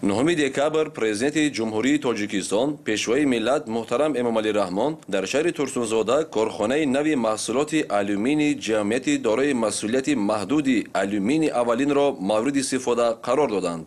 9 دکامبر президенти ҷумҳурии Тоҷикистон пешвои миллат муҳтарам Эмомалӣ Раҳмон дар шаҳри Турсунзода корхонаи нави маҳсулоти алюминии ҷамъияти дорои масъулияти маҳдуди алюминии аввалинро мавриди истифода қарор доданд.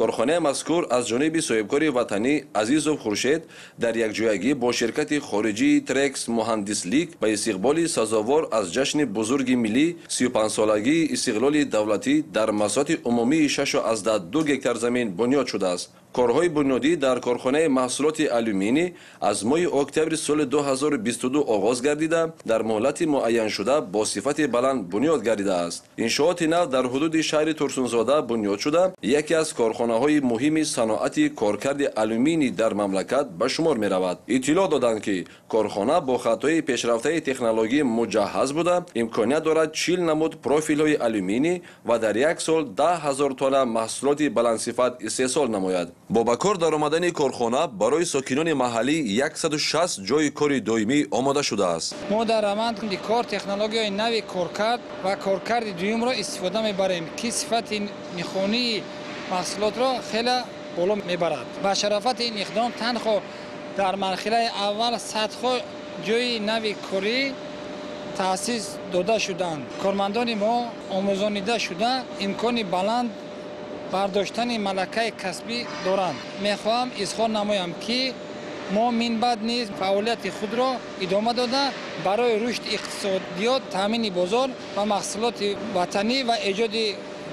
корхонаи мазкур аз ҷониби соҳибкори ватанӣ Азизов Хуршед дар якҷоягӣ бо ширкати хориҷии Трекс Муҳандислик ба истиқболи сазовор аз ҷашни бузурги миллӣ 35-солагии истиқлоли давлатӣ дар масоҳати умумии 6.2 гектар замин бунёд шудааст. корҳои бунёдӣ дар корхонаи маҳсулоти алюминӣ аз моҳи октябри соли 2022 оғоз гардида дар муҳлати муайяншуда бо сифати баланд бунёд гардидааст. иншооти нав дар ҳудуди шаҳри Турсунзода бунёд шуда яке аз корхонаҳои муҳими саноати коркарди алюминӣ дар мамлакат ба шумор меравад. иттилоъ доданд ки корхона бо хаттҳои пешрафтаи технологӣ муҷаҳҳаз буда имконият дорад 40 намуд профилҳои алюминӣ ва дар як сол 10,000 тонна маҳсулоти баландсифат истеҳсол намояд. бо ба кор даромадани корхона барои сокинони маҳаллӣ 160 ҷойи кори доимӣ омода шудааст. мо дар раванди кор технологияи нави коркард ва коркарди дуюмро истифода мебарем ки сифати нихонии маҳсулотро хеле боло мебарад. ба шарофати ин иқдом танҳо дар марҳилаи аввал садҳо ҷойи нави корӣ таъсис дода шуданд. кормандони мо омӯзонида шуда имкони баланд бардоштани малакаи касбӣ доранд. мехоҳам изҳор намоям ки мо минбаъд низ фаъолияти худро идома дода барои рушди иқтисодиёт, таъмини бозор ва маҳсулоти ватанӣ ва эҷоди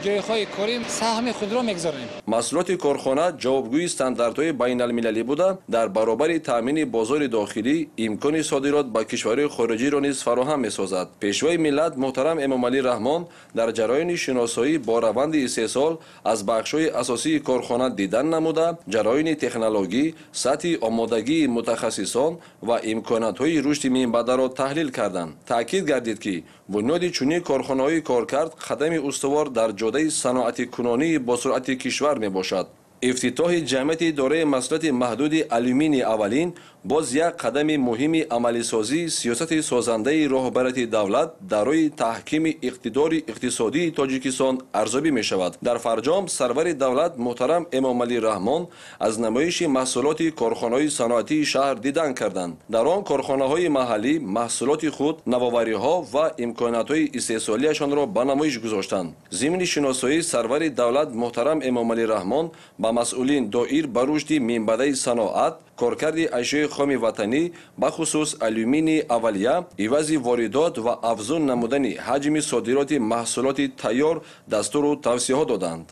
ҷойҳои корӣ саҳми худро мегзорем. маҳсулоти корхона ҷавобгӯи стандартҳои байналмилалӣ буда дар баробари таъмини бозори дохилӣ имкони содирот ба кишварҳои хориҷиро низ фароҳам месозад. пешвои миллат муҳтарам Эмомалӣ Раҳмон дар ҷараёни шиносоӣ бо раванди истеҳсол аз бахшҳои асосии корхона дидан намуда ҷараёни технологӣ, сатҳи омодагии мутахассисон ва имкониятҳои рушди минбаъдаро таҳлил карданд. таъкид гардид ки бунёди чунин корхонаҳои коркард қадами устувор дар ҷодаи саноати кунонии босуръати кишвар мебошад. ифтитоҳи ҷамъияти дорои масъулияти маҳдуди алюминии аввалин боз як қадами муҳими амалисозии сиёсати созандаи роҳбарияти давлат дар роҳи таҳкими иқтидори иқтисодии Тоҷикистон арзёбӣ мешавад. дар Фарҷом сарвари давлат муҳтарам Эмомалӣ Раҳмон аз намоиши маҳсулоти корхонаҳои саноатии шаҳр дидан карданд. дар он корхонаҳои маҳаллӣ маҳсулоти худ, навовариҳо ва имкониятҳои истеҳсолиашонро ба намоиш гузоштанд. зимни шиносоӣ сарвари давлат муҳтарам Эмомалӣ Раҳмон ба масъулин доир ба рушди минбаъдаи саноат, коркарди ашёи хоми ватанӣ бахусус алюминии аввалия, ивази воридот ва афзун намудани ҳаҷми содироти маҳсулоти тайёр дастуру тавсияҳот доданд.